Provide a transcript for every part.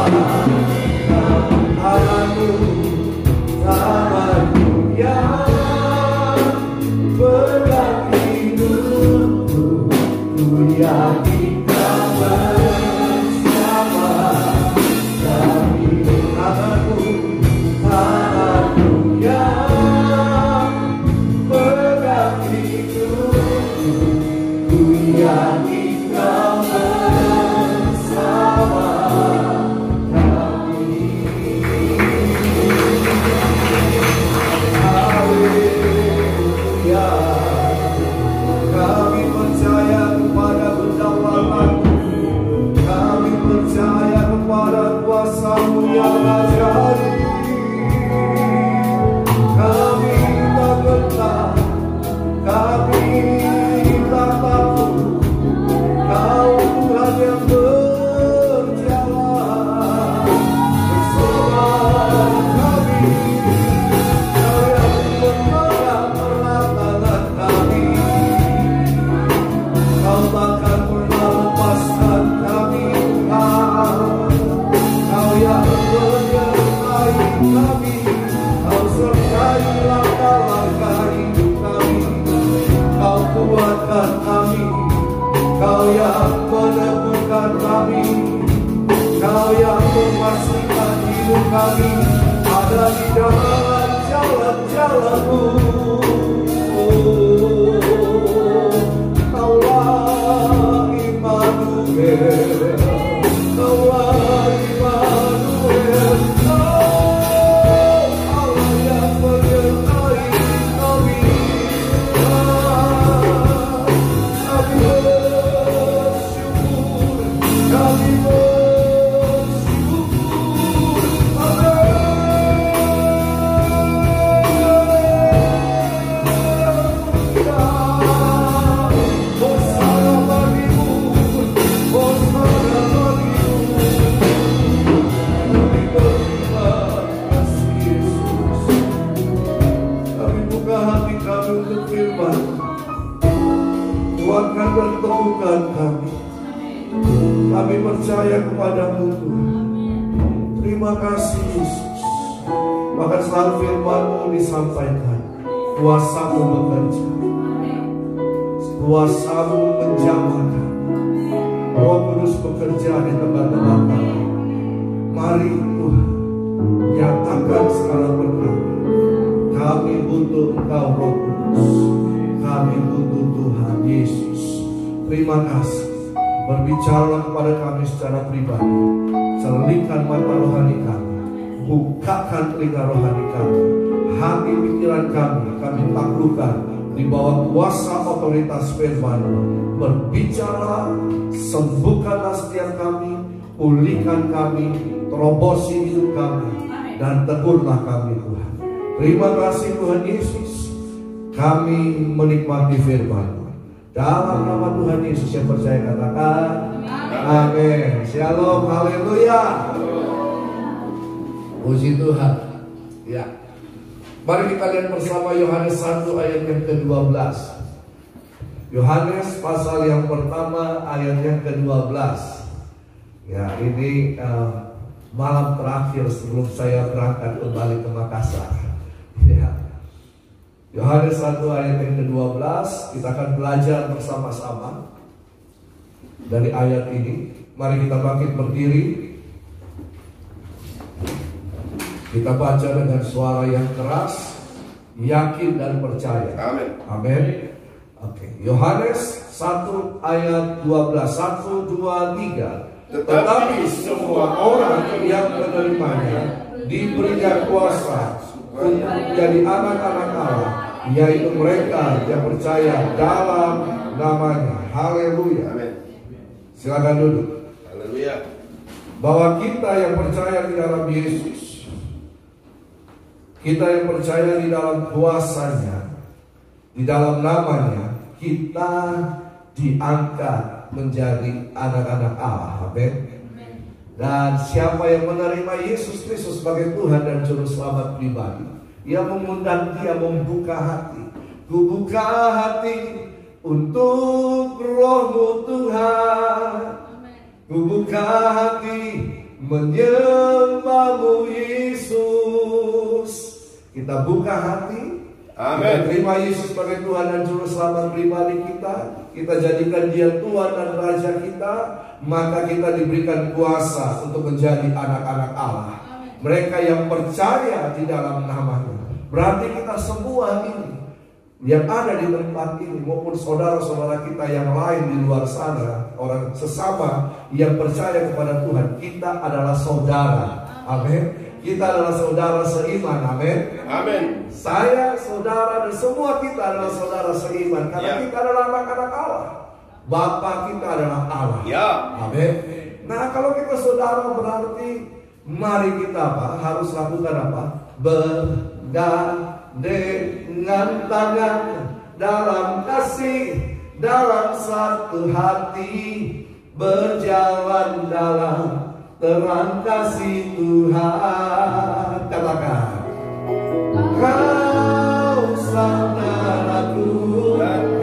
Aku tanganku yang pegang hidupku, ku yakin kau bersama kami. Tanganku yang pegang hidupku, ku yakin kau bersama kami. Haleluya. Kami percaya kepada kedaulatanmu, kami percaya kepada kuasa-Mu yang ajaib. Kami tak gentar, kami tak takut. Kau Tuhan yang berjalan bersama kami. Kau yang memegang erat tangan kami. Kau takkan pernah lepaskan kami, Tuhan. Kau yang menyertai kami. Kau sertai langkah-langkah hidup kami. Kau kuatkan kami. Kau yang meneguhkan kami. Kau yang memastikan hidup kami ada di dalam jalan-jalan-Mu. Kaulah Immanuel, Kaulah Immanuel. Allah yang menyertai kami. Kami bersyukur, kami bersyukur. Hosana bagimu, hosana bagimu. Kami berterima kasih Yesus. Kami buka hati kami untuk firman. Kuatkan dan teguhkan kami. Kami percaya kepadamu Tuhan. Terima kasih Yesus. Bahkan saat firman-Mu disampaikan, kuasa-Mu bekerja, kuasa-Mu menjamahkan. Roh Kudus bekerja di tempat-tempat kami. Mari Tuhan, nyatakan secara benar. Kami butuh Engkau Roh Kudus. Kami butuh Tuhan Yesus. Terima kasih. Berbicaralah kepada kami secara pribadi. Selipkan mata rohani kami. Bukakan telinga rohani kami. Hati pikiran kami taklukkan di bawah kuasa otoritas firman-Mu. Berbicara, sembuhkanlah setiap kami, pulihkan kami, terobosi hidup kami, dan tegurlah kami Tuhan. Terima kasih Tuhan Yesus. Kami menikmati firman-Mu. Dalam nama Tuhan Yesus yang percaya katakan amin. Shalom, haleluya. Puji Tuhan. Ya. Mari kita lihat bersama Yohanes 1 ayat yang ke-12. Yohanes pasal yang pertama ayat yang ke-12. Ya, ini malam terakhir sebelum saya berangkat kembali ke Makassar. Ya. Yohanes 1 ayat yang ke-12, kita akan belajar bersama-sama dari ayat ini. Mari kita bangkit berdiri. Kita baca dengan suara yang keras, yakin dan percaya. Amin. Amin. Oke. Yohanes 1 ayat 12. 1, 2, 3. Tetapi semua orang yang menerimanya diberikan kuasa untuk menjadi anak-anak Allah, yaitu mereka yang percaya dalam namanya. Haleluya. Silakan duduk. Haleluya. Bahwa kita yang percaya di dalam Yesus, kita yang percaya di dalam kuasanya, di dalam namanya, kita diangkat menjadi anak-anak Allah. Amin. Dan siapa yang menerima Yesus Kristus sebagai Tuhan dan Juru Selamat pribadi, ia mengundang dia membuka hati. Ku buka hati untuk Roh-Mu Tuhan. Ku buka hati menyembahmu Yesus. Kita buka hati. Amin. Kita terima Yesus sebagai Tuhan dan Juru Selamat pribadi kita. Kita jadikan Dia Tuhan dan Raja kita. Maka kita diberikan kuasa untuk menjadi anak-anak Allah. Mereka yang percaya di dalam nama-Nya. Berarti kita semua ini yang ada di tempat ini maupun saudara-saudara kita yang lain di luar sana, orang sesama yang percaya kepada Tuhan, kita adalah saudara. Amin. Kita adalah saudara seiman. Amin. Amin. Saya, saudara, dan semua kita adalah saudara seiman karena kita adalah anak-anak Allah. Bapa kita adalah Allah. Amin. Nah, kalau kita saudara berarti mari kita harus lakukan apa? Bergandengan tangan dalam kasih, dalam satu hati, berjalan dalam terang kasih Tuhan. Katakan, Kau saudaraku,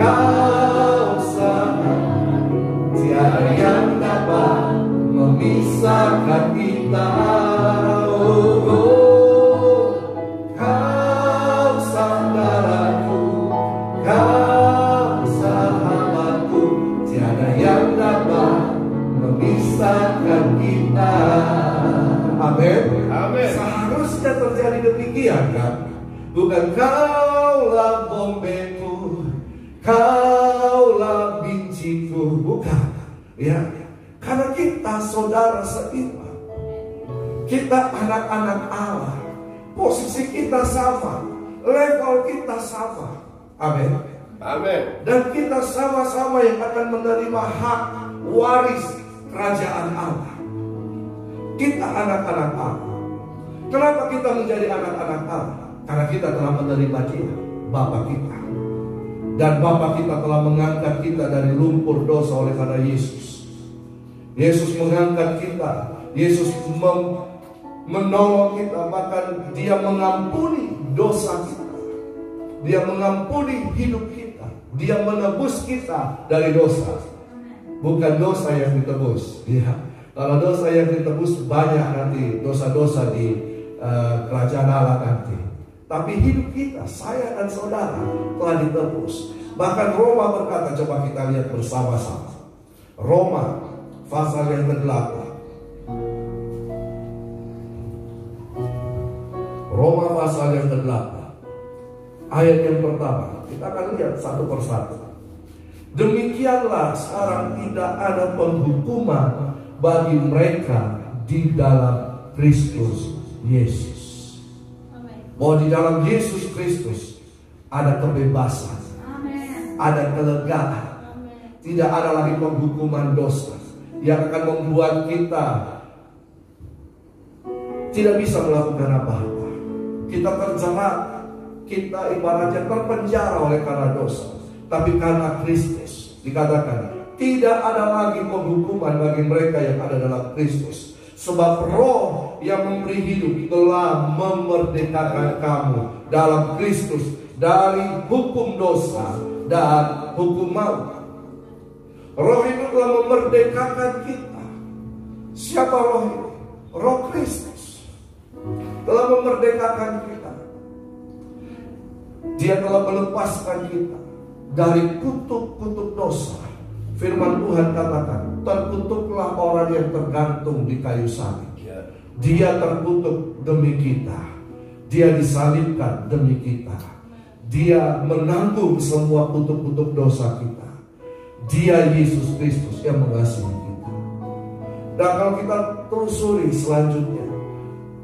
Kau saudaraku, tiada yang dapat memisahkan kita. Kau saudaraku, Kau sahabatku, tiada yang dapat memisahkan kita. Amin. Amin. Seharusnya terjadi demikian, kan? Bukan kaulah bombeku, kaulah binciku, bukan. Ya, karena kita saudara seiman. Kita anak-anak Allah. Posisi kita sama, level kita sama. Amin. Amin. Dan kita sama-sama yang akan menerima hak waris kerajaan Allah. Kita anak-anak Allah. Kenapa kita menjadi anak-anak Allah? Karena kita telah menerima Dia, Bapa kita. Dan Bapa kita telah mengangkat kita dari lumpur dosa oleh karena Yesus. Yesus mengangkat kita. Yesus menolong kita. Bahkan Dia mengampuni dosa kita. Dia mengampuni hidup kita. Dia menebus kita dari dosa. Bukan dosa yang ditebus. Ya. Kalau dosa yang ditebus banyak nanti dosa-dosa di kerajaan Allah nanti. Tapi hidup kita, saya dan saudara telah ditebus. Bahkan Roma berkata, coba kita lihat bersama-sama. Roma pasal yang ke-8. Roma pasal yang ke-8. Ayat yang pertama, kita akan lihat satu persatu. Demikianlah sekarang tidak ada penghukuman bagi mereka di dalam Kristus Yesus. Bahwa di dalam Yesus Kristus ada kebebasan, ada kelegaan. Tidak ada lagi penghukuman dosa yang akan membuat kita tidak bisa melakukan apa-apa. Kita terjerat, kita ibaratnya terpenjara oleh karena dosa. Tapi karena Kristus, dikatakan tidak ada lagi penghukuman bagi mereka yang ada dalam Kristus. Sebab Roh yang memberi hidup telah memerdekakan kamu dalam Kristus dari hukum dosa dan hukum maut. Roh itu telah memerdekakan kita. Siapa Roh itu? Roh Kristus telah memerdekakan kita. Dia telah melepaskan kita dari kutuk-kutuk dosa. Firman Tuhan katakan, terkutuklah orang yang tergantung di kayu salib. Dia terkutuk demi kita. Dia disalibkan demi kita. Dia menanggung semua kutuk-kutuk dosa kita. Dia Yesus Kristus yang mengasihi kita. Dan kalau kita telusuri selanjutnya,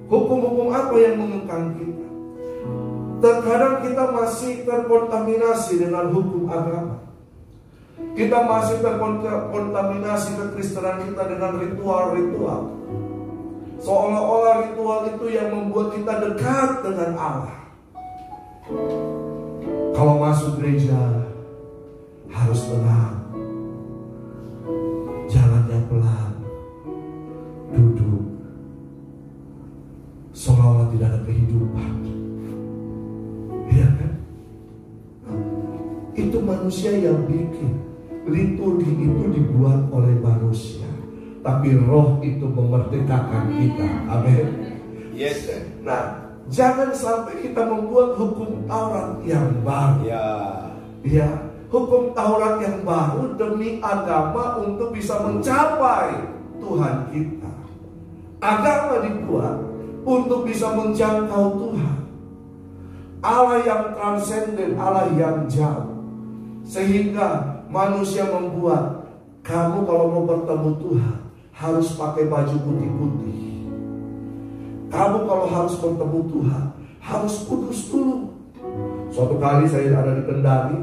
hukum-hukum apa yang mengekang kita? Terkadang kita masih terkontaminasi dengan hukum agama. Kita masih terkontaminasi kekristenan kita dengan ritual-ritual. Seolah-olah ritual itu yang membuat kita dekat dengan Allah. Kalau masuk gereja harus tenang, jalannya pelan, duduk, seolah-olah tidak ada kehidupan. Ya kan? Itu manusia yang bikin. Liturgi itu dibuat oleh manusia. tapi roh itu memerdekakan kita. Amin. Yes. Nah, jangan sampai kita membuat hukum Taurat yang baru. Ya, hukum Taurat yang baru demi agama untuk bisa mencapai Tuhan kita. Agama dibuat untuk bisa menjangkau Tuhan, Allah yang transenden, Allah yang jauh. Sehingga manusia membuat, kamu kalau mau bertemu Tuhan harus pakai baju putih-putih. Kamu kalau harus bertemu Tuhan harus kudus dulu. Suatu kali saya ada di Kendari,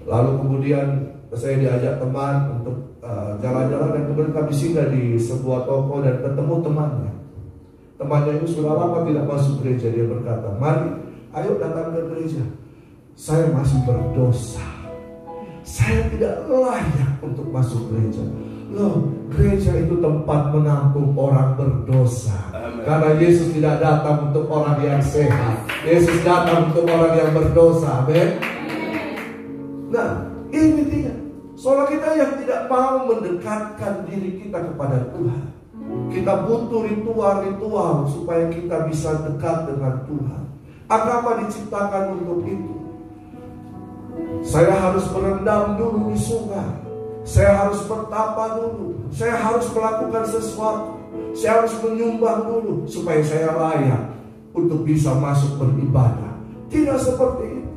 lalu kemudian saya diajak teman untuk jalan-jalan, dan kemudian kami singgah di sebuah toko dan ketemu temannya. Temannya itu sudah lama tidak masuk gereja. Dia berkata, mari, ayo datang ke gereja. Saya masih berdosa. Saya tidak layak untuk masuk gereja. Loh, gereja itu tempat menampung orang berdosa. Amen. Karena Yesus tidak datang untuk orang yang sehat. Yesus datang untuk orang yang berdosa. Amin. Nah, ini dia. Soalnya kita yang tidak mau mendekatkan diri kita kepada Tuhan. Kita butuh ritual-ritual supaya kita bisa dekat dengan Tuhan. Agama diciptakan untuk itu. Saya harus berendam dulu di sungai. Saya harus bertapa dulu. Saya harus melakukan sesuatu. Saya harus menyumbang dulu supaya saya layak untuk bisa masuk beribadah. Tidak seperti itu.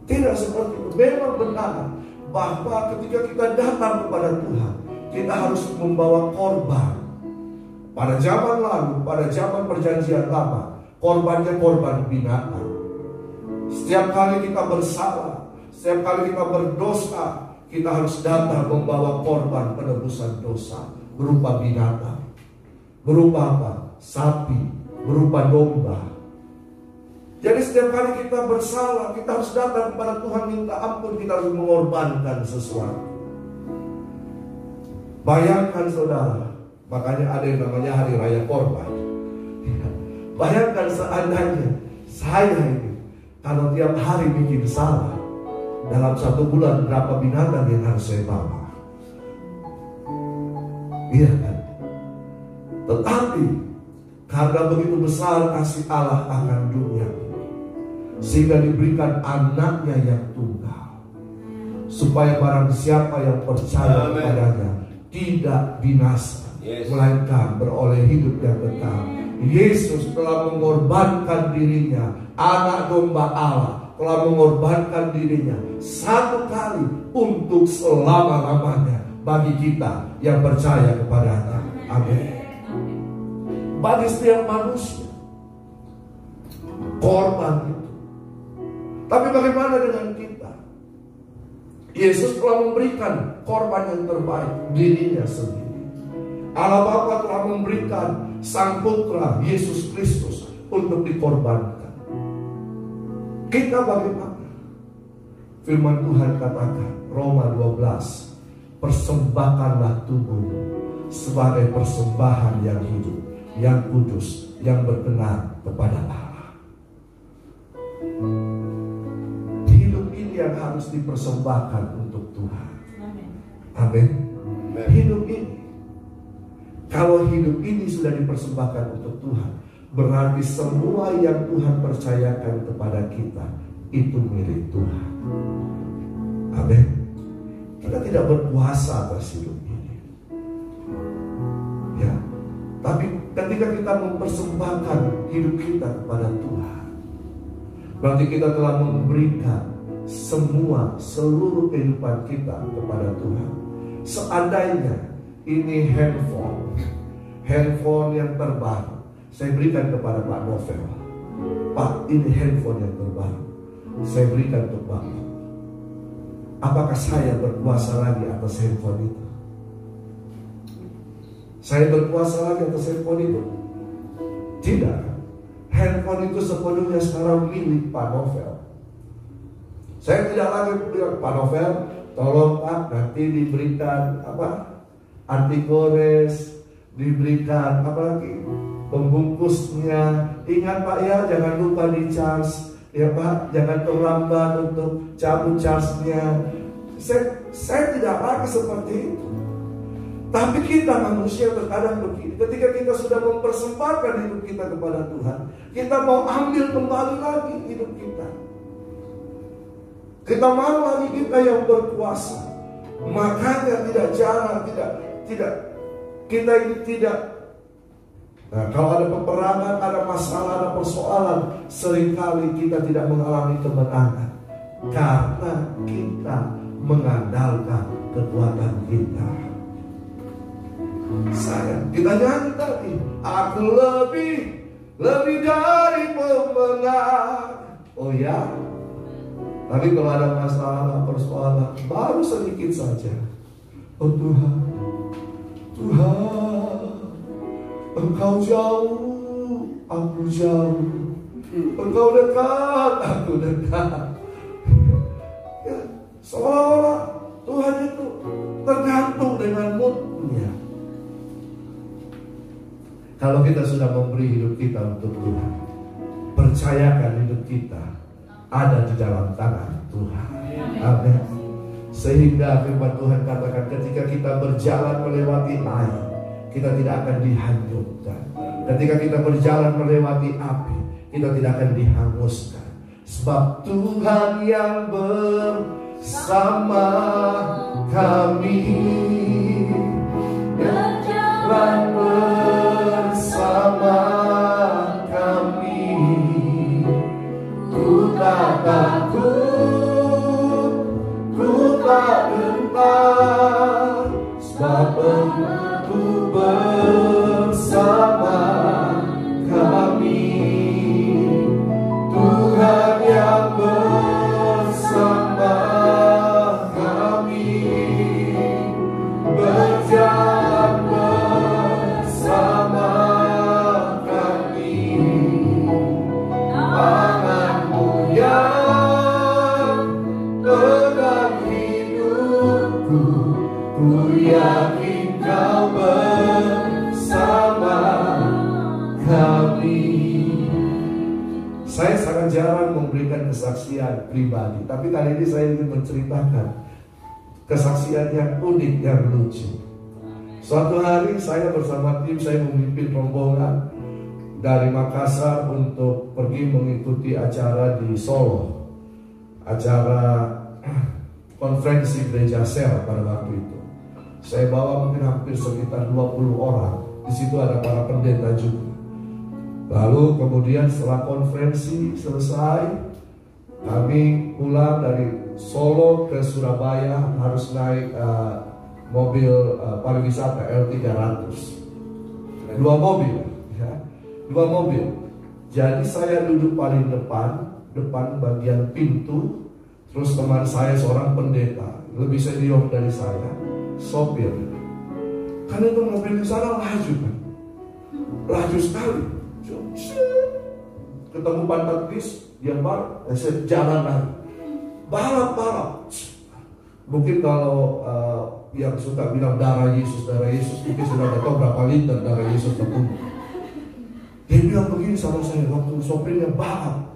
Tidak seperti itu. Memang benar bahwa ketika kita datang kepada Tuhan, kita harus membawa korban. Pada zaman lalu, pada zaman perjanjian lama, korbannya korban binatang. Setiap kali kita bersalah, setiap kali kita berdosa, kita harus datang membawa korban penebusan dosa berupa binatang. Berupa apa? Sapi, berupa domba. Jadi setiap kali kita bersalah, kita harus datang kepada Tuhan minta ampun, kita harus mengorbankan sesuatu. Bayangkan saudara, makanya ada yang namanya hari raya korban. Bayangkan seandainya saya ini, kalau tiap hari bikin salah, dalam 1 bulan berapa binatang yang harus saya bawa? Iya kan? Tetapi karena begitu besar kasih Allah akan dunia, sehingga diberikan anaknya yang tunggal, supaya barang siapa yang percaya kepadanya tidak binasa, melainkan beroleh hidup yang kekal. Yesus telah mengorbankan dirinya, anak domba Allah telah mengorbankan dirinya satu kali untuk selama-lamanya bagi kita yang percaya kepadanya. Amin. Bagi setiap manusia korban itu. Tapi bagaimana dengan kita? Yesus telah memberikan korban yang terbaik, dirinya sendiri. Allah Bapa telah memberikan Sang Putra Yesus Kristus untuk dikorbankan. Kita bagaimana? Firman Tuhan katakan, Roma 12, persembahkanlah tubuh sebagai persembahan yang hidup, yang kudus, yang berkenan kepada Allah. Hidup ini yang harus dipersembahkan untuk Tuhan. Amin. Hidup ini, kalau hidup ini sudah dipersembahkan untuk Tuhan, berarti semua yang Tuhan percayakan kepada kita itu milik Tuhan. Amin. Kita tidak berkuasa atas hidup ini, ya. Tapi ketika kita mempersembahkan hidup kita kepada Tuhan, berarti kita telah memberikan seluruh kehidupan kita kepada Tuhan. Seandainya ini handphone yang terbaru, saya berikan kepada Pak Novel. Pak, ini handphone yang terbaru, saya berikan untuk Bapak. Apakah saya berkuasa lagi atas handphone itu? Saya berkuasa lagi atas handphone itu? Tidak. Handphone itu sepenuhnya sekarang milik Pak Novel. Saya tidak lagi bilang, Pak Novel, tolong Pak, nanti diberikan anti gores, diberikan pembungkusnya. Ingat Pak ya, jangan lupa di charge. Ya Pak, jangan terlambat untuk cabut charge-nya. Saya tidak lagi seperti itu. Tapi kita manusia terkadang begini, ketika kita sudah mempersembahkan hidup kita kepada Tuhan, kita mau ambil kembali lagi hidup kita. Kita mau lagi kita yang berkuasa. Makanya tidak jarang, kita ini tidak. Nah, kalau ada peperangan, ada masalah, ada persoalan, seringkali kita tidak mengalami kemenangan karena kita mengandalkan kekuatan kita. Sayang, kita nyanyi tadi, aku lebih dari pemenang. Oh ya, tapi kalau ada masalah, persoalan, baru sedikit saja. Oh Tuhan, Engkau jauh, aku jauh. Engkau dekat, aku dekat. Ya, seolah-olah Tuhan itu tergantung dengan moodnya. Kalau kita sudah memberi hidup kita untuk Tuhan, percayakan hidup kita ada di dalam tangan Tuhan. Amin. Sehingga firman Tuhan katakan, ketika kita berjalan melewati air, kita tidak akan dihanyutkan. Ketika kita berjalan melewati api, kita tidak akan dihanguskan. Sebab Tuhan yang bersama kami, berjalan bersama kami. Ku tak takut, ku tak gentar, sebab Engkau bersama kami. Tuhan yang bersama kami, berjalan bersama kami. Tangan-Mu yang pegang hidupku, ku yakin Kau bersama kami. Saya sangat jarang memberikan kesaksian pribadi, tapi kali ini saya ingin menceritakan kesaksian yang unik, yang lucu. Suatu hari saya bersama tim, saya memimpin rombongan dari Makassar untuk pergi mengikuti acara di Solo, acara konferensi gereja sel pada waktu itu. Saya bawa mungkin hampir sekitar 20 orang. Di situ ada para pendeta juga. Lalu kemudian setelah konferensi selesai, kami pulang dari Solo ke Surabaya, harus naik mobil pariwisata L300. Dua mobil, ya. Dua mobil. Jadi saya duduk paling depan bagian pintu. Terus teman saya seorang pendeta, lebih senior dari saya, sopir. Karena itu mobil di sana laju kan, laju sekali. Ketemu pantat bis, dia jalan lagi, balap. Mungkin kalau yang suka bilang darah Yesus, mungkin sudah tahu berapa liter darah Yesus terbunuh. Dia bilang begini sama saya waktu sopirnya balap,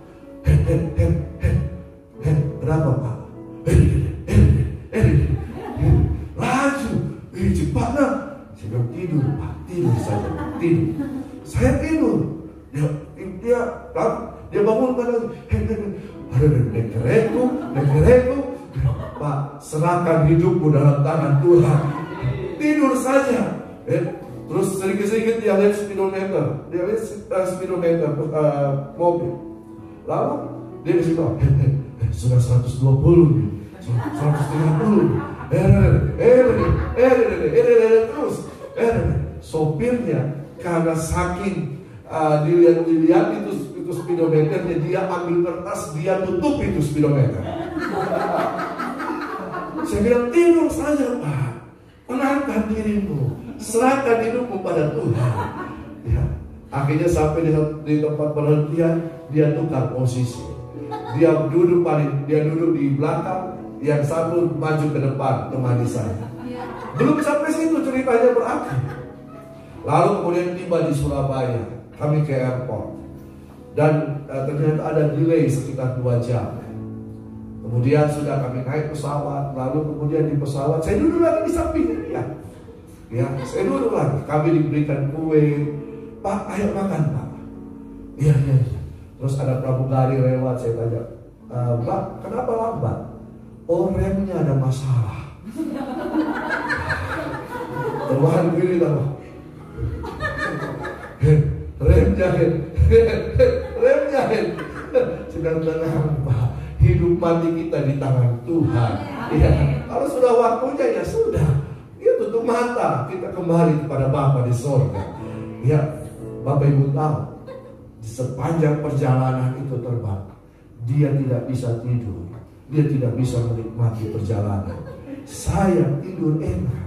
berapa Pak? Laju, cepatlah. Saya bilang tidur Pak, tidur saja, tidur. Saya tidur. Dia bangun pada nekereku. Pak, serahkan hidupmu dalam tangan Tuhan. Tidur saja. Terus sedikit-sedikit dia lihat speedometer, mobil. Lalu dia kasih tahu, sudah 120 nih, 130. Terus sopirnya karena saking dilihat itu speedometernya, dia ambil kertas, dia tutup itu speedometer. Saya bilang tidur saja Pak, tenangkan dirimu, serahkan hidupmu pada Tuhan. Ya. Akhirnya sampai di tempat penghentian, dia tukar posisi. Dia duduk di belakang, yang satu maju ke depan temani saya. Belum sampai situ ceritanya berakhir. Lalu kemudian tiba di Surabaya, kami ke airport, dan ternyata ada delay sekitar 2 jam. Kemudian sudah kami naik pesawat, lalu kemudian di pesawat saya duduk lagi di sampingnya dia. Ya, saya duduk lagi. Kami diberikan kue. Pak, ayo makan Pak. Iya. Terus ada pramugari lewat, saya tanya, Pak, kenapa lambat? Oh, remnya ada masalah. Tuhan gini tahu. Remnya sedang tenang Pak. Hidup mati kita di tangan Tuhan. Ya, kalau sudah waktunya ya sudah. Ya tutup mata, kita kembali kepada Bapa di sorga. Ya, Bapak Ibu tahu, di sepanjang perjalanan itu terbang, dia tidak bisa tidur, dia tidak bisa menikmati perjalanan. Saya tidur enak.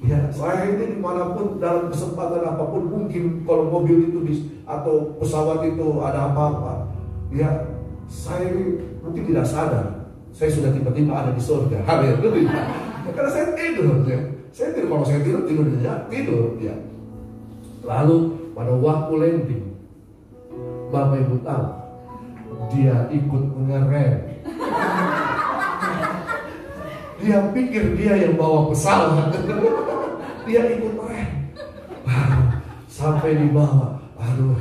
Ya, saya ini dimanapun dalam kesempatan apapun, mungkin kalau mobil itu atau pesawat itu ada apa-apa, ya saya mungkin tidak sadar, saya sudah tiba-tiba ada di surga. Haleluya. Karena saya tidur, ya. Saya tidur, kalau saya tidur ya. Lalu pada waktu landing, Bapak Ibu tahu, dia ikut ngerem. Dia pikir dia yang bawa pesawat. Dia ikut rem. Sampai di bawah, aduh,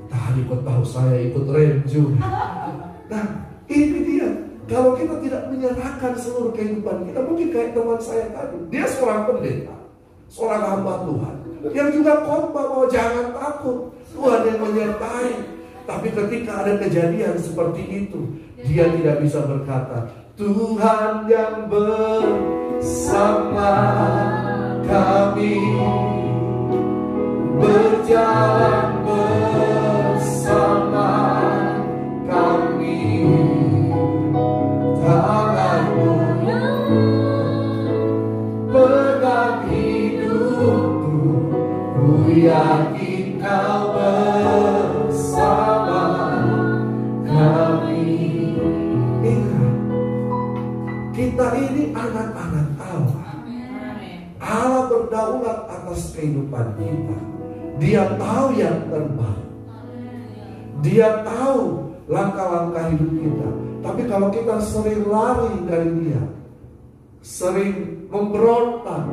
tadi kau tahu saya ikut rem juga. Nah, ini dia. Kalau kita tidak menyerahkan seluruh kehidupan kita, mungkin kayak teman saya tadi. Dia seorang pendeta, seorang hamba Tuhan, yang juga khotbah bahwa jangan takut, Tuhan yang menyertai. Tapi ketika ada kejadian seperti itu, dia tidak bisa berkata, Tuhan yang bersama kami, berjalan bersama kami, tanganmu pegang hidupku, ku yakin kau bersama kami. Kita ini anak-anak Allah. Allah berdaulat atas kehidupan kita. Dia tahu yang terbaik. Dia tahu langkah-langkah hidup kita. Tapi kalau kita sering lari dari Dia, sering memberontak,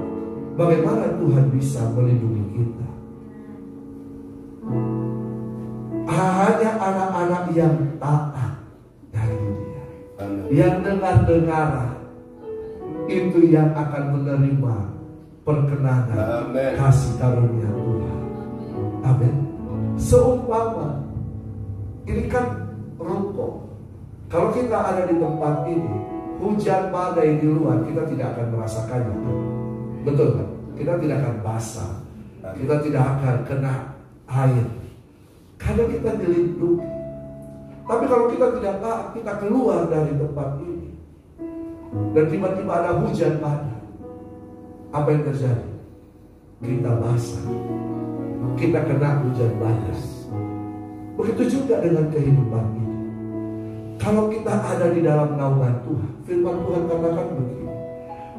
bagaimana Tuhan bisa melindungi kita? Hanya anak-anak yang taat dari Dia, yang dengar-dengaran, itu yang akan menerima perkenanan kasih karunia Tuhan. Amin. Seumpama ini kan ruko. Kalau kita ada di tempat ini, hujan badai di luar, kita tidak akan merasakannya. Betul kan? Kita tidak akan basah, kita tidak akan kena air, karena kita dilindungi. Tapi kalau kita tidak taat, kita keluar dari tempat ini dan tiba-tiba ada hujan badai, apa yang terjadi? Kita basah, kita kena hujan badai. Begitu juga dengan kehidupan ini. Kalau kita ada di dalam naungan Tuhan, firman Tuhan katakan begini,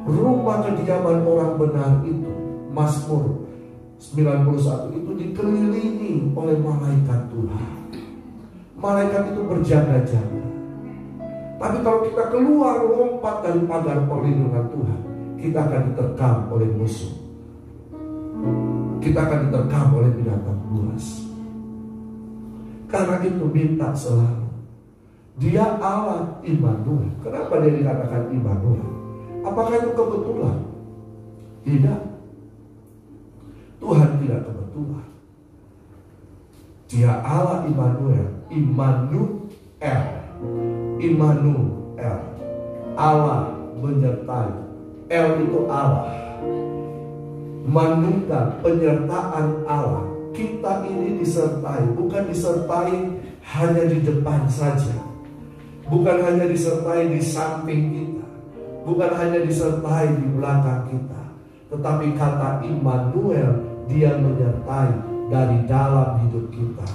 rumah kediaman orang benar itu, Mazmur 91 itu dikelilingi oleh malaikat Tuhan. Malaikat itu berjaga-jaga. Tapi kalau kita keluar lompat dari pagar perlindungan Tuhan, kita akan diterkam oleh musuh. Kita akan diterkam oleh binatang buas. Karena itu minta selalu. Dia Allah Immanuel. Kenapa dia dikatakan Immanuel? Apakah itu kebetulan? Tidak. Tuhan tidak kebetulan. Dia Allah Immanuel. Immanuel. Allah menyertai. El itu Allah. Manunggal, penyertaan Allah. Kita ini disertai, bukan disertai hanya di depan saja, bukan hanya disertai di samping kita, bukan hanya disertai di belakang kita, tetapi kata Immanuel, dia menyertai dari dalam hidup kita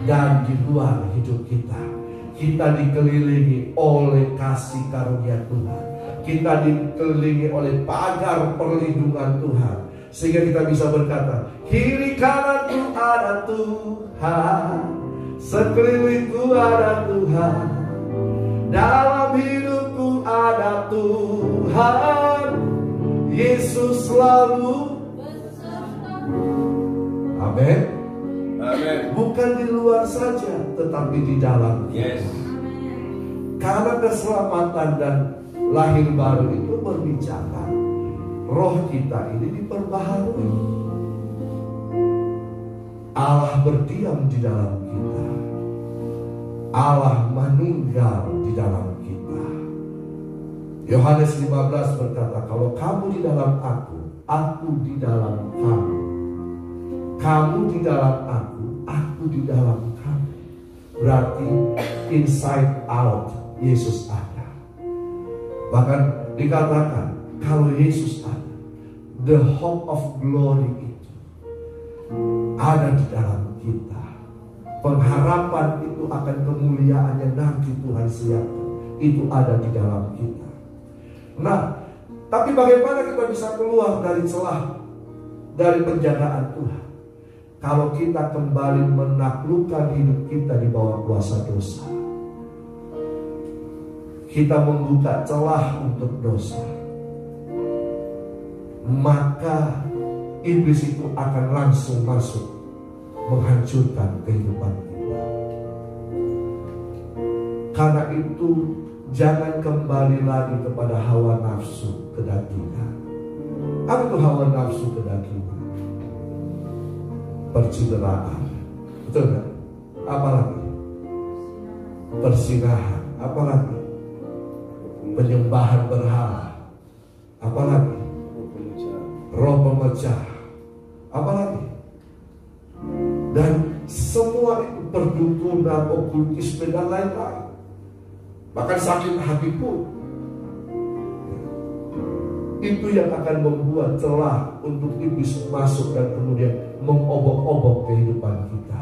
dan di luar hidup kita. Kita dikelilingi oleh kasih karunia Tuhan, kita dikelilingi oleh pagar perlindungan Tuhan, sehingga kita bisa berkata, kiri kananku ada Tuhan, sekelilingku ada Tuhan, dalam hidupku ada Tuhan, Yesus selalu. Amin. Amin. Bukan di luar saja, tetapi di dalam. Yes. Karena keselamatan dan lahir baru itu berbicara roh kita ini diperbaharui. Allah berdiam di dalam kita. Allah meninggal di dalam kita. Yohanes 15 berkata, kalau kamu di dalam aku di dalam kamu. Kamu di dalam aku di dalam kamu. Berarti inside out Yesus ada. Bahkan dikatakan kalau Yesus ada, the hope of glory itu ada di dalam kita. Pengharapan itu akan kemuliaan yang nanti Tuhan siapkan, itu ada di dalam kita. Nah, tapi bagaimana kita bisa keluar dari celah, dari penjagaan Tuhan? Kalau kita kembali menaklukkan hidup kita di bawah kuasa dosa, kita membuka celah untuk dosa, maka iblis itu akan langsung masuk menghancurkan kehidupan kita. Karena itu jangan kembali lagi kepada hawa nafsu kedagingan. Apa itu hawa nafsu kedagingan? Percideraan, betul kan? Apalagi persinahan, apalagi penyembahan berhala, apalagi roh pemecah, apalagi, dan semua itu perdukunan, okultisme dan lain-lain. Bahkan sakit hati pun itu yang akan membuat celah untuk iblis masuk dan kemudian mengobok-obok kehidupan kita.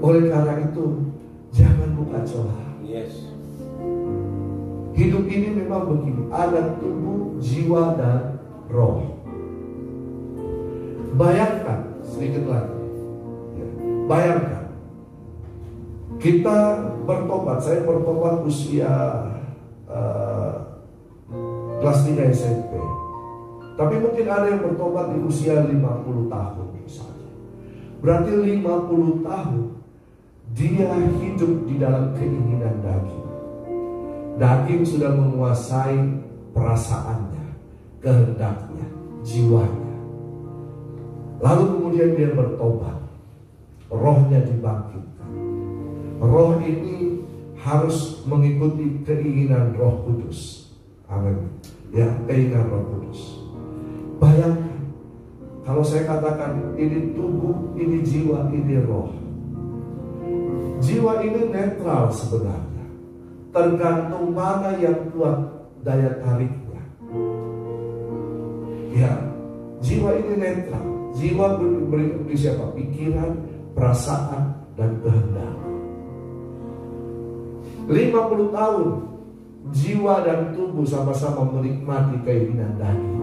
Oleh karena itu jangan buka celah. Yes. Hidup ini memang begini, ada tubuh, jiwa, dan roh. Bayangkan sedikit lagi, bayangkan kita bertobat. Saya bertobat usia kelas 3 SMP. Tapi mungkin ada yang bertobat di usia 50 tahun misalnya. Berarti 50 tahun dia hidup di dalam keinginan daging. Daging sudah menguasai perasaannya, kehendaknya, jiwanya. Lalu kemudian dia bertobat. Rohnya dibangkitkan. Roh ini harus mengikuti keinginan Roh Kudus. Amin. Ya, keinginan Roh Kudus. Bayangkan, kalau saya katakan ini tubuh, ini jiwa, ini roh. Jiwa ini netral sebenarnya. Tergantung mana yang kuat daya tariknya. Ya, jiwa ini netral. Jiwa beri siapa? Pikiran, perasaan, dan kehendak. 50 tahun jiwa dan tubuh sama-sama menikmati keinginan daging,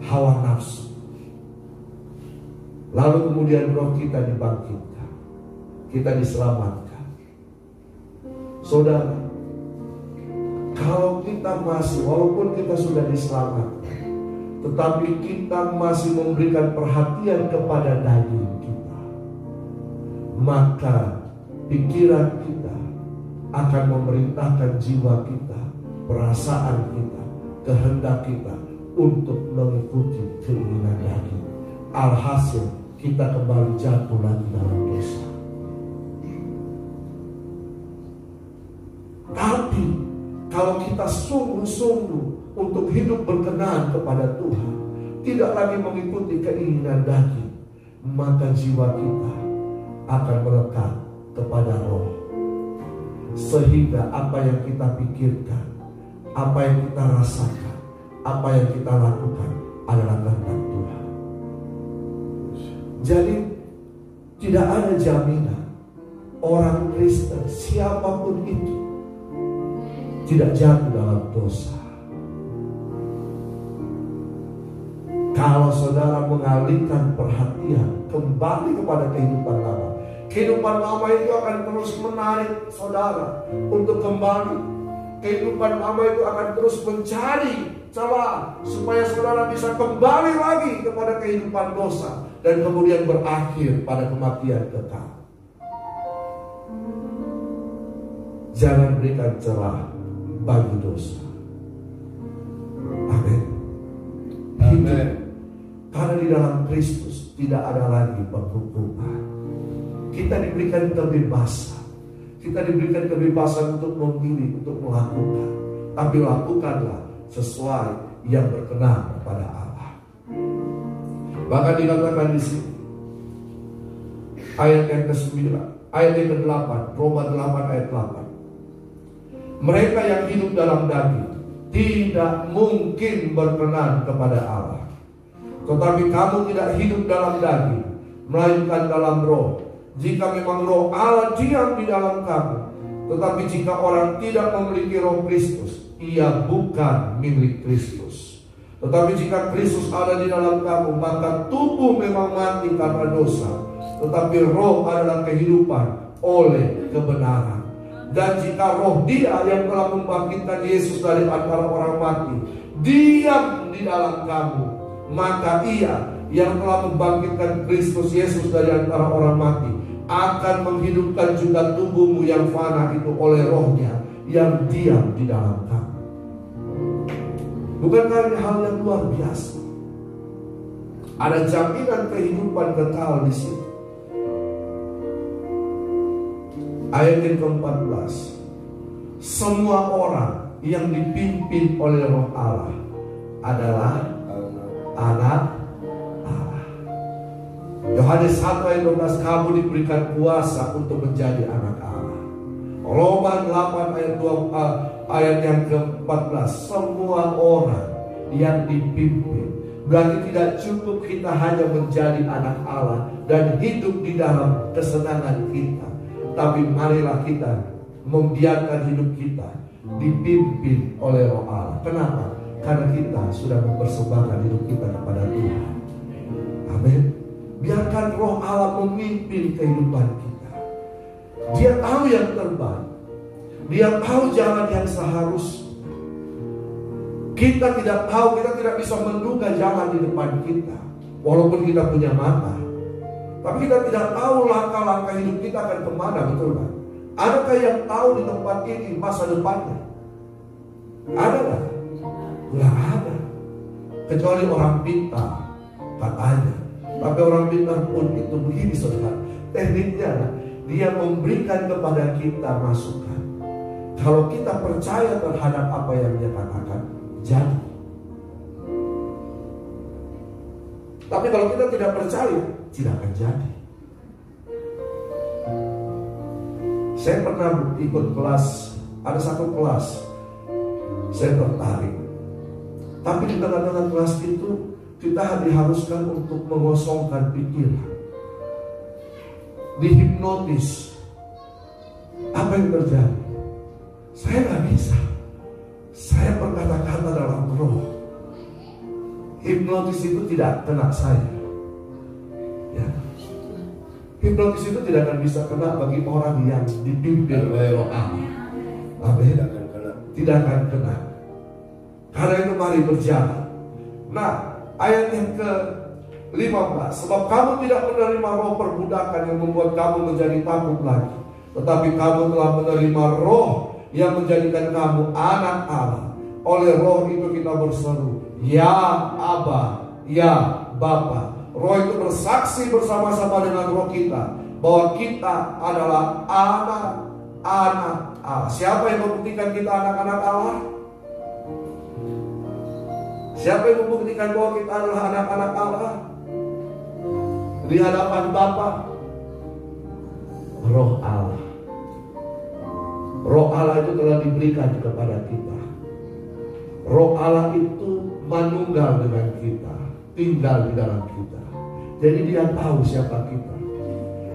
hawa nafsu. Lalu kemudian roh kita dibangkitkan, kita diselamatkan. Saudara, kalau kita masih, walaupun kita sudah diselamatkan, tetapi kita masih memberikan perhatian kepada daging kita, maka pikiran kita akan memerintahkan jiwa kita, perasaan kita, kehendak kita untuk mengikuti keinginan daging. Alhasil kita kembali jatuh lagi dalam dosa. Tapi kalau kita sungguh-sungguh untuk hidup berkenan kepada Tuhan, tidak lagi mengikuti keinginan daging, maka jiwa kita akan melekat kepada roh. Sehingga apa yang kita pikirkan, apa yang kita rasakan, apa yang kita lakukan adalah kehendak Tuhan. Jadi tidak ada jaminan orang Kristen siapapun itu tidak jatuh dalam dosa. Kalau saudara mengalihkan perhatian kembali kepada kehidupan lama, kehidupan lama itu akan terus menarik saudara untuk kembali. Kehidupan lama itu akan terus mencari celah supaya saudara bisa kembali lagi kepada kehidupan dosa dan kemudian berakhir pada kematian kekal. Jangan berikan celah bagi dosa. Amin. Amin. Karena di dalam Kristus tidak ada lagi penghukuman. Kita diberikan kebebasan. Kita diberikan kebebasan untuk memilih, untuk melakukan. Tapi lakukanlah sesuai yang berkenan kepada Allah. Bahkan dikatakan di sini ayat yang ke-9, ayat yang ke-8, Roma 8 ayat 8. Mereka yang hidup dalam daging tidak mungkin berkenan kepada Allah. Tetapi kamu tidak hidup dalam daging, melainkan dalam roh. Jika memang roh Allah diam di dalam kamu. Tetapi jika orang tidak memiliki roh Kristus, ia bukan milik Kristus. Tetapi jika Kristus ada di dalam kamu, maka tubuh memang mati karena dosa, tetapi roh adalah kehidupan oleh kebenaran. Dan jika roh Dia yang telah membangkitkan Yesus dari antara orang mati diam di dalam kamu, maka Ia yang telah membangkitkan Kristus Yesus dari antara orang mati akan menghidupkan juga tubuhmu yang fana itu oleh rohnya yang diam di dalam kamu. Bukankah ini hal yang luar biasa? Ada jaminan kehidupan kekal di situ. Ayat yang ke-14, semua orang yang dipimpin oleh roh Allah adalah anak Allah. Yohanes 1 ayat 12, kamu diberikan kuasa untuk menjadi anak Allah. Roma 8 ayat 2, ayat yang ke-14, semua orang yang dipimpin. Berarti tidak cukup kita hanya menjadi anak Allah dan hidup di dalam kesenangan kita, tapi marilah kita membiarkan hidup kita dipimpin oleh roh Allah. Kenapa? Karena kita sudah mempersembahkan hidup kita kepada Tuhan. Amin. Biarkan roh Allah memimpin kehidupan kita. Dia tahu yang terbaik. Dia tahu jalan yang seharusnya. Kita tidak tahu, kita tidak bisa menduga jalan di depan kita. Walaupun kita punya mata, tapi kita tidak tahu langkah-langkah hidup kita akan kemana, betul kan? Adakah yang tahu di tempat ini masa depannya? Ada nggak? Nggak ada. Kecuali orang pintar, katanya. Tapi orang pintar pun itu begini, saudara. Tekniknya, dia memberikan kepada kita masukan. Kalau kita percaya terhadap apa yang dia katakan, jadi. Tapi kalau kita tidak percaya, tidak akan jadi. Saya pernah ikut kelas, ada satu kelas, saya tertarik. Tapi di tengah-tengah kelas itu, kita diharuskan untuk mengosongkan pikiran, dihipnotis. Apa yang terjadi? Saya nggak bisa. Saya berkata-kata dalam roh. Hipnotis itu tidak kena saya. Ya. Hipnotis itu tidak akan bisa kena bagi orang yang dipimpin oleh roh Allah. Amin. Tidak akan kena. Karena itu mari berjalan. Nah, ayat yang ke-15, sebab kamu tidak menerima roh perbudakan yang membuat kamu menjadi takut lagi, tetapi kamu telah menerima roh yang menjadikan kamu anak Allah. Oleh roh itu kita berseru, ya Aba, ya Bapa. Roh itu bersaksi bersama-sama dengan roh kita bahwa kita adalah anak-anak Allah. Siapa yang membuktikan kita anak-anak Allah? Siapa yang membuktikan bahwa kita adalah anak-anak Allah? Di hadapan Bapa, roh Allah. Roh Allah itu telah diberikan kepada kita. Roh Allah itu manunggal dengan kita, tinggal di dalam kita. Jadi dia tahu siapa kita.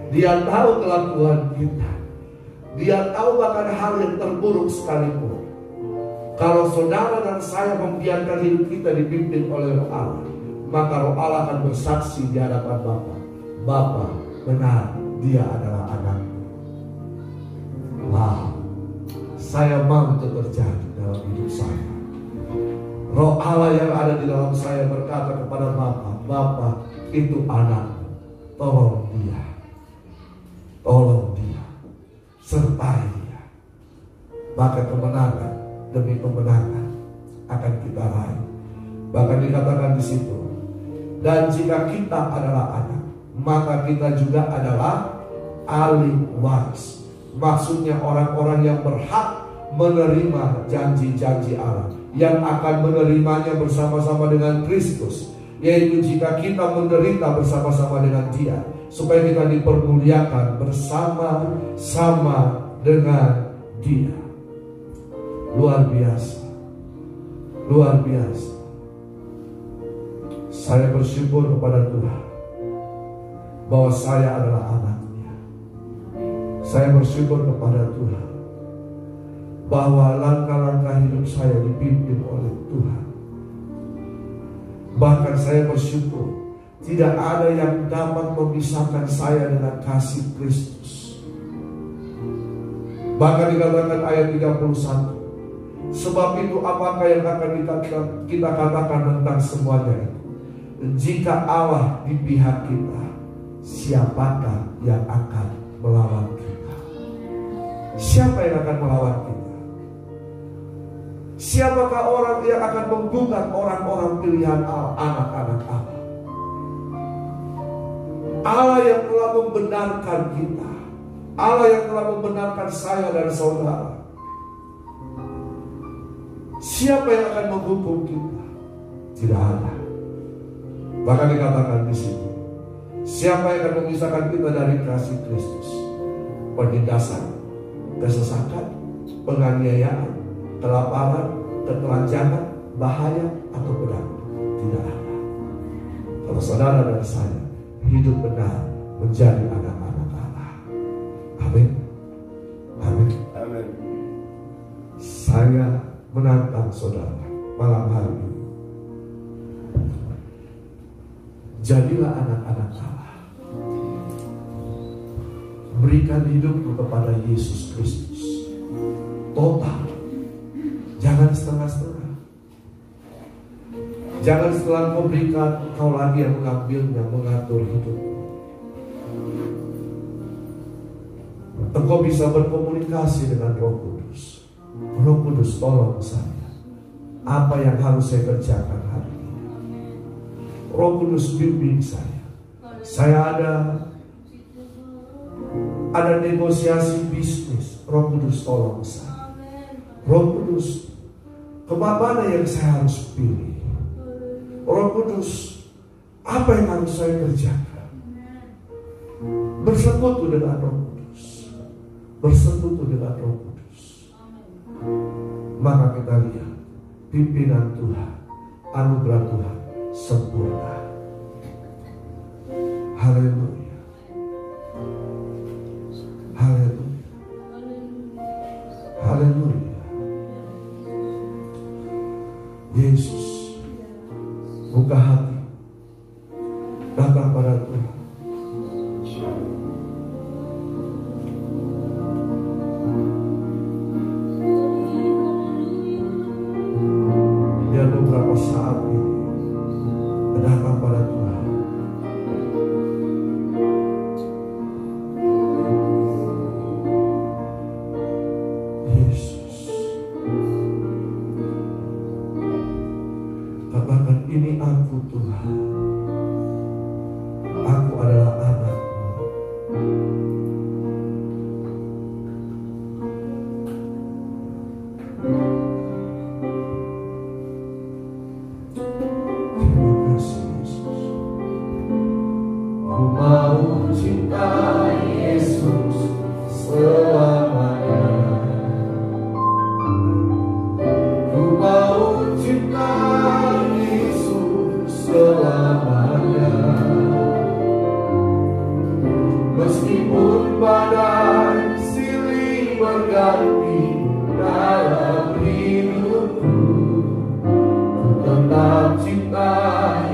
Dia tahu kelakuan kita. Dia tahu bahkan hal yang terburuk sekalipun. Kalau saudara dan saya membiarkan hidup kita dipimpin oleh roh Allah, maka roh Allah akan bersaksi di hadapan Bapa. Bapa, benar, dia adalah anakku. Wow, saya mau itu terjadi dalam hidup saya. Roh Allah yang ada di dalam saya berkata kepada Bapa, Bapa itu anakmu, tolong dia, sertai dia. Maka kemenangan demi kemenangan akan kita raih. Bahkan dikatakan di situ, dan jika kita adalah anak, maka kita juga adalah ahli waris. Maksudnya orang-orang yang berhak menerima janji-janji Allah, yang akan menerimanya bersama-sama dengan Kristus, yaitu jika kita menderita bersama-sama dengan Dia, supaya kita dipermuliakan bersama-sama dengan Dia. Luar biasa, luar biasa. Saya bersyukur kepada Tuhan bahwa saya adalah anaknya. Saya bersyukur kepada Tuhan bahwa langkah-langkah hidup saya dipimpin oleh Tuhan. Bahkan saya bersyukur tidak ada yang dapat memisahkan saya dengan kasih Kristus. Bahkan dikatakan ayat 31, sebab itu apakah yang akan kita katakan tentang semuanya itu? Jika Allah di pihak kita, siapakah yang akan melawan kita? Siapa yang akan melawan kita? Siapakah orang yang akan menggugat orang-orang pilihan Allah, anak-anak Allah? Allah yang telah membenarkan kita, Allah yang telah membenarkan saya dan saudara. Siapa yang akan menghukum kita? Tidak ada. Bahkan dikatakan di situ, siapa yang akan memisahkan kita dari kasih Kristus? Penindasan, kesesakan, penganiayaan, kelaparan, ketelanjangan, bahaya, atau pedang? Tidak ada. Kalau saudara dan saya hidup benar menjadi anak-anak Allah. Amin. Amin. Amin. Saya menantang saudara malam hari ini, jadilah anak-anak Allah. Berikan hidupmu kepada Yesus Kristus total. Jangan setengah-setengah. Jangan setelah kau berikan, kau lagi yang mengambilnya, mengatur hidupmu. Engkau bisa berkomunikasi dengan Roh Kudus. Roh Kudus, tolong saya. Apa yang harus saya kerjakan hari ini? Roh Kudus, bimbing saya. Saya ada negosiasi bisnis. Roh Kudus, tolong saya. Roh Kudus, kemana yang saya harus pilih? Roh Kudus, apa yang harus saya kerjakan? Bersekutu dengan Roh Kudus. Bersekutu dengan Roh Kudus. Maka kita lihat pimpinan Tuhan, anugerah Tuhan sempurna. Haleluya. Haleluya. Haleluya. Yesus, buka hati, datang pada Tuhan. Biar beberapa saat ini datang pada Tuhan. Yesus, katakan, ini aku Tuhan. Aku adalah anak-Mu. Terima kasih Yesus. Ku mau cintai Yesus selamanya. Ku mau cintai Yesus selamanya. Meskipun badai silih berganti dalam hidupku, ku tetap cinta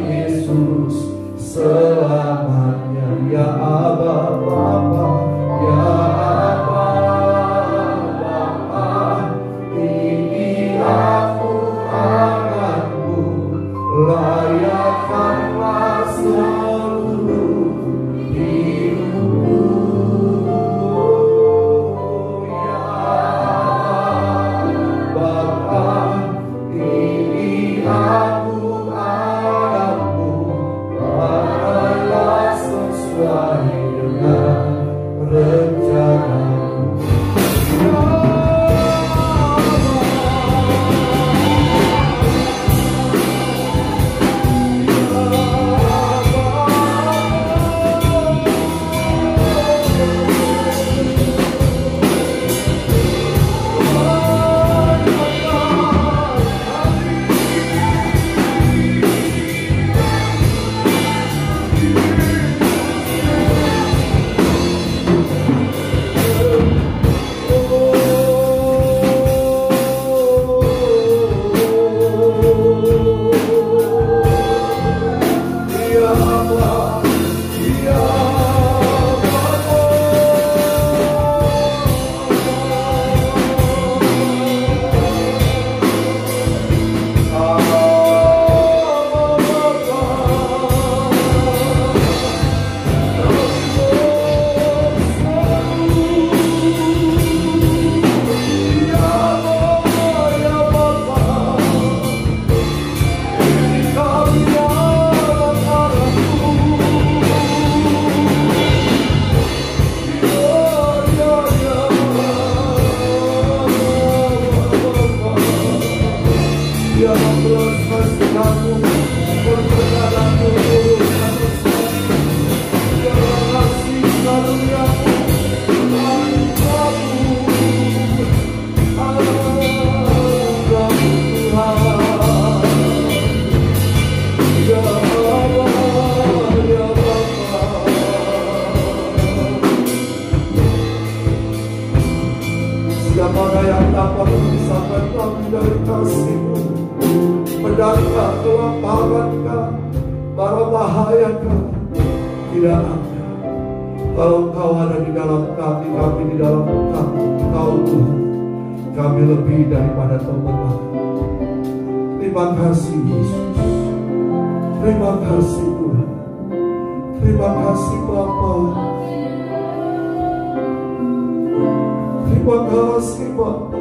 Yesus selamanya. Ya Aba Bapa, ya Aba Bapa, ini aku anak tidak ada. Kalau Engkau ada di dalam kami, kami di dalam Engkau. Engkau Tuhan, kami lebih daripada teman. Terima kasih Yesus. Terima kasih Tuhan. Terima kasih Bapa. Terima kasih Bapa.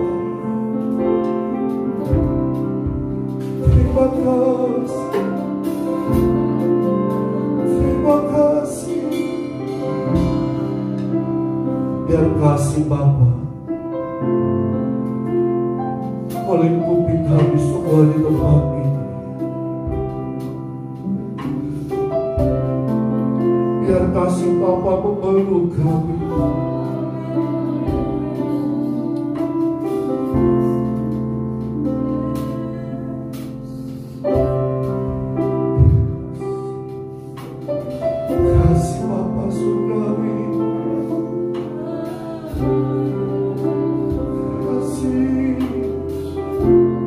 Terima kasih. Terima kasih. Biar kasih Bapa melingkupi kami semua di tempat ini. Biar kasih Bapa memeluk kami. Kasih Bapa surgawi. Kasih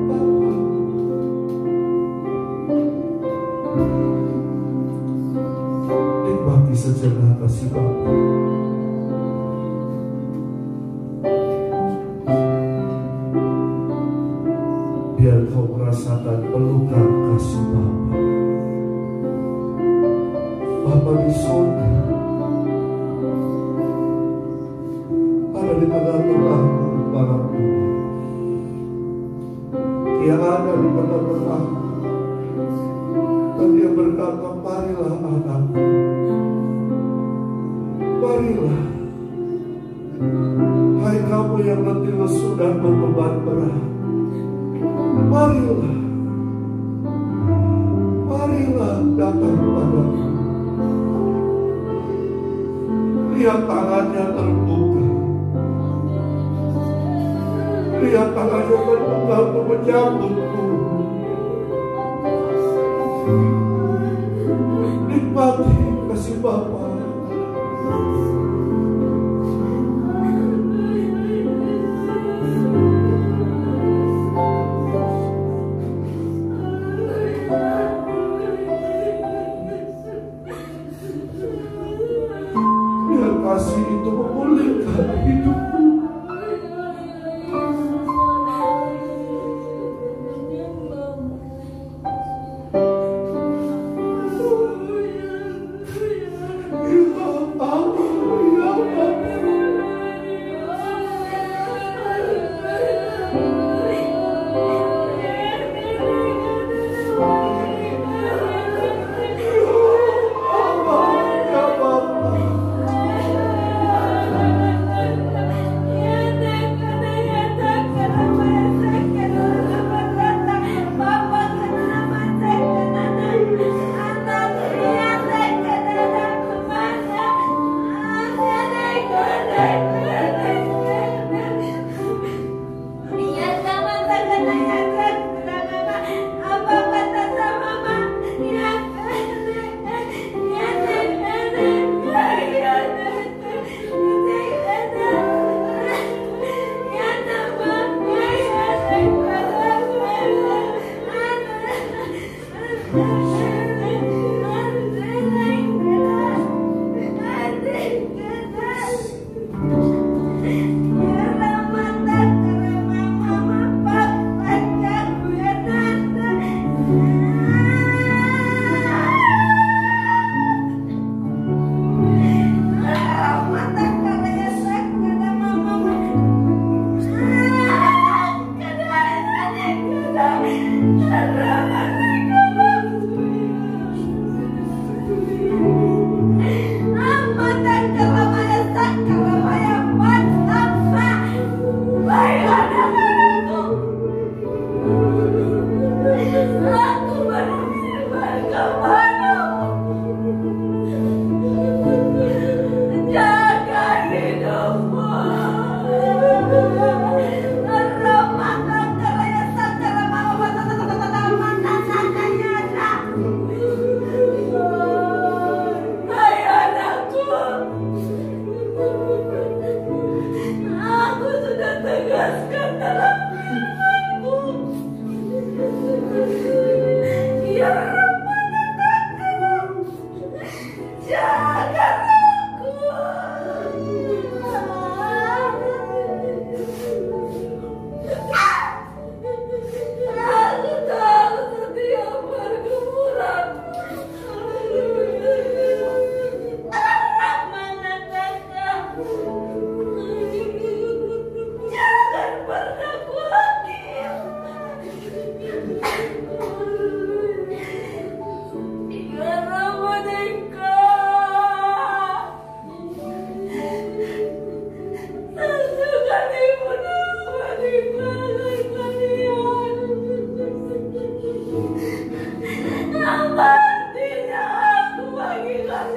Bapa. Nikmati sejenak kasih Bapa. Biar kau merasakan pelukan kasih Bapa. Bapa di surga, ada di tengah-tengah malam ini. Dia ada di tengah-tengah, dan dia berkata, marilah anakku, marilah, hai kamu yang letih lesu dan berbeban berat, marilah, marilah datang kepadaku. Lihat tangannya terbuka. Lihat tangannya terbuka untuk menyambutku. Nikmati kasih Bapa. Kasih itu memulihkan hidupku.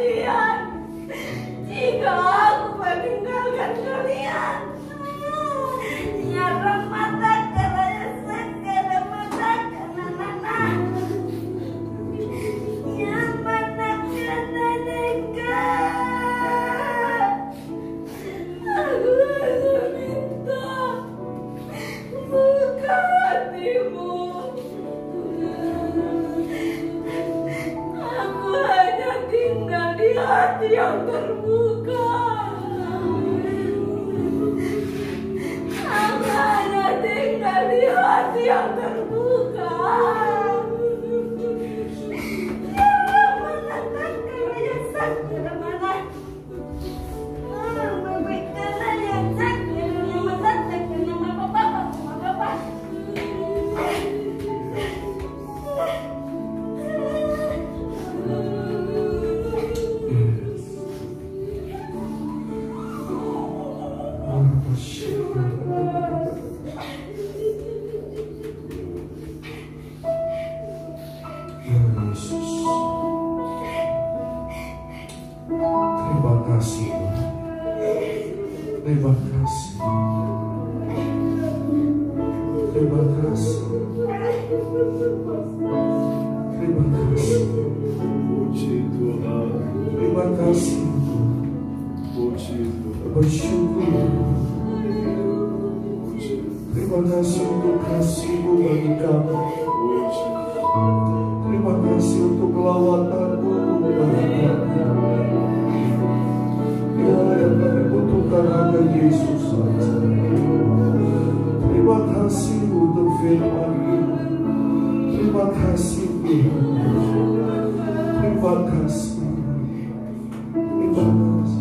kalian. Jika aku meninggalkan kalian, nyarang mata karaya sakara mata kanana, yang mana kananeka. Aku hanya minta buka hatimu. Aku hanya tinggal di hati yang terbuka. Aku hanya tinggal di hati yang terbuka. Ya mana takkan yang sakit mana? Memberikan yang sakit yang mendatangkan nama bapak. Terima kasih. Terima kasih. Terima kasih. Terima kasih. Puji Tuhan. Terima kasih. Puji Tuhan. Bersyukur. Terima kasih untuk kasih-Mu bagi kami. Terima kasih untuk lawatan-Mu bagi kami. Ya, yang kami butuhkan hanya Yesus saja. Terima kasih untuk firman-Mu. Terima kasih Tuhan. Terima kasih. Terima kasih.